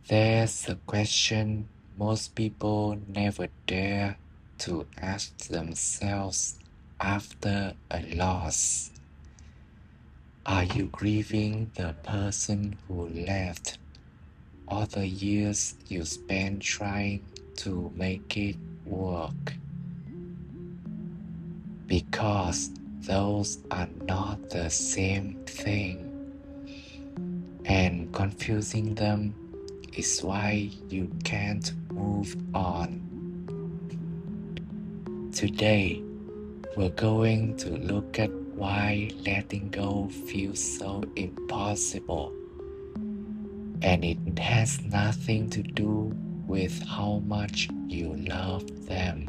There's a question most people never dare to ask themselves after a loss. Are you grieving the person who left, or the years you spent trying to make it work? Because those are not the same thing, and confusing them is why you can't move on. Today, we're going to look at why letting go feels so impossible, and it has nothing to do with how much you love them.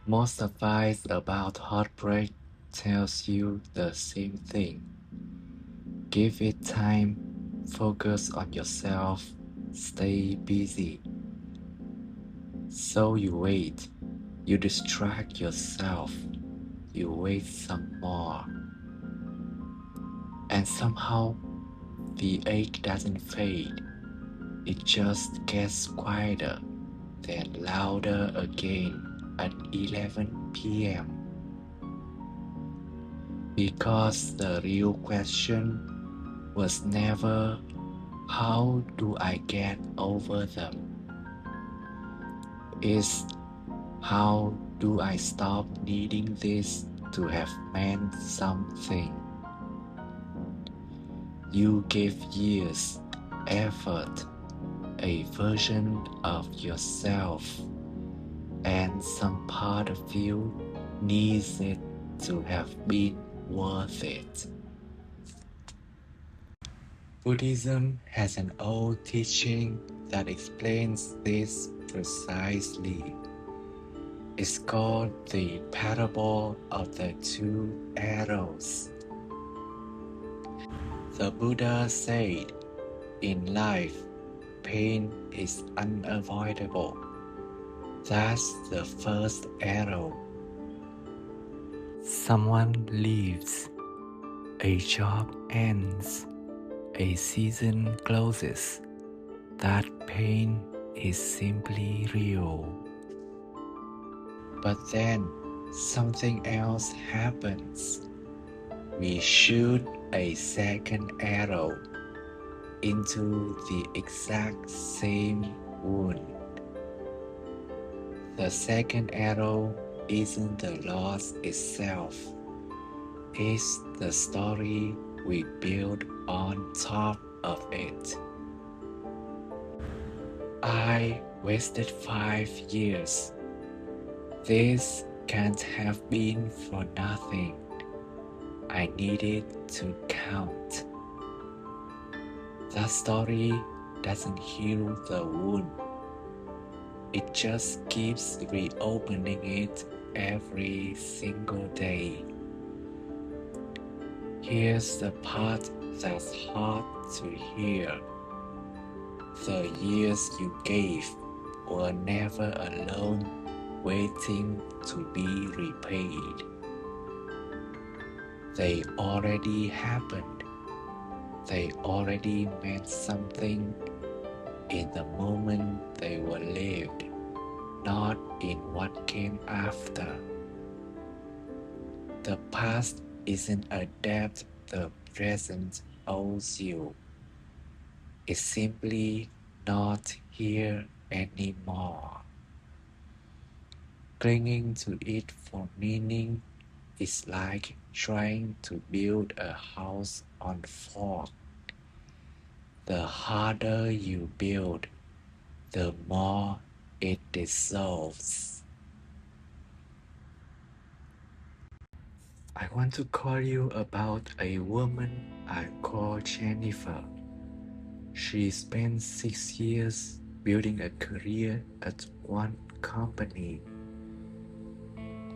Most advice about heartbreak tells you the same thing. Give it time, focus on yourself, stay busy. So you wait, you distract yourself, you wait some more. And somehow the ache doesn't fade, it just gets quieter, then louder again at 11 p.m. Because the real question was never, how do I get over them? It's, how do I stop needing this to have meant something? You gave years, effort, a version of yourself, and some part of you needs it to have been worth it. Buddhism has an old teaching that explains this precisely. It's called the parable of the two arrows. The Buddha said, in life, pain is unavoidable. That's the first arrow. Someone leaves, a job ends, a season closes. That pain is simply real. But then something else happens. We shoot a second arrow into the exact same wound. The second arrow isn't the loss itself, it's the story we build on top of it. I wasted 5 years. This can't have been for nothing. I needed to count. That story doesn't heal the wound. It just keeps reopening it every single day. Here's the part that's hard to hear. The years you gave were never alone, waiting to be repaid. They already happened. They already meant something in the moment they were lived, not in what came after. The past isn't a debt the present owes you. It's simply not here anymore. Clinging to it for meaning is like trying to build a house on fog. The harder you build, the more it dissolves. I want to call you about a woman I call Jennifer. She spent 6 years building a career at one company.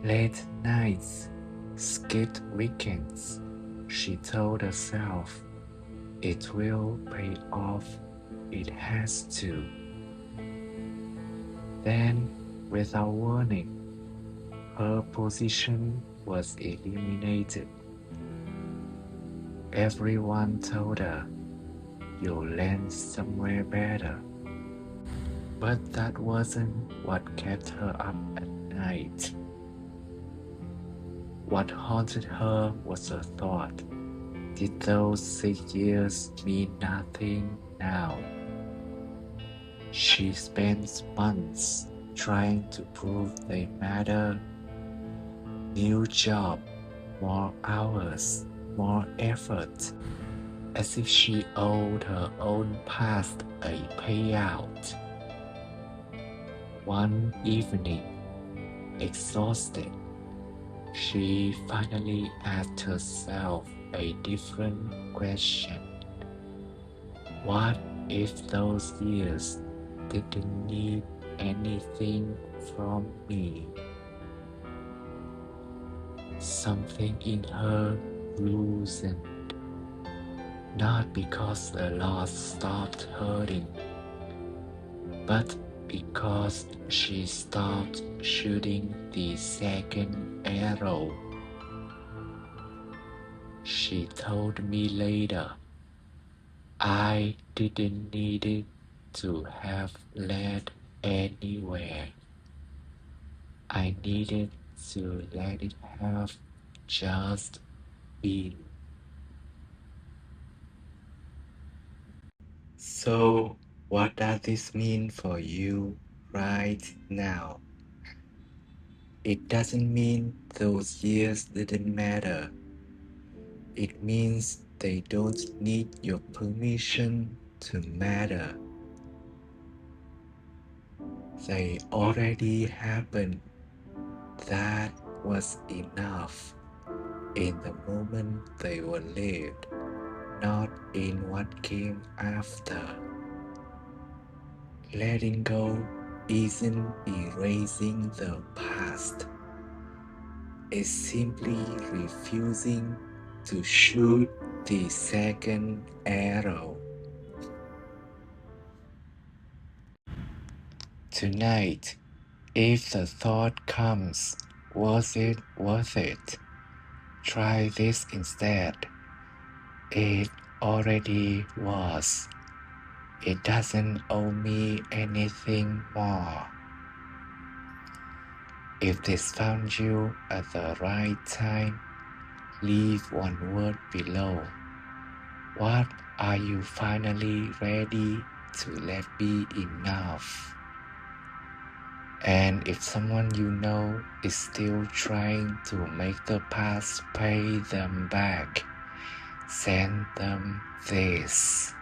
Late nights, skipped weekends. She told herself, it will pay off, it has to. Then, without warning, her position was eliminated. Everyone told her, you'll land somewhere better. But that wasn't what kept her up at night. What haunted her was a thought. Did those 6 years mean nothing now? She spent months trying to prove they matter. New job, more hours, more effort, as if she owed her own past a payout. One evening, exhausted, she finally asked herself a different question. What if those years didn't need anything from me? Something in her loosened, not because the loss stopped hurting, but because she stopped shooting the second arrow. She told me later, I didn't need it to have led anywhere. I needed to let it have just been. So, what does this mean for you right now? It doesn't mean those years didn't matter. It means they don't need your permission to matter. They already happened. That was enough. In the moment they were lived, not in what came after. Letting go isn't erasing the past. It's simply refusing to shoot the second arrow. Tonight, if the thought comes, was it worth it? Try this instead. It already was. It doesn't owe me anything more. If this found you at the right time, leave one word below. What are you finally ready to let be enough? And if someone you know is still trying to make the past pay them back, send them this.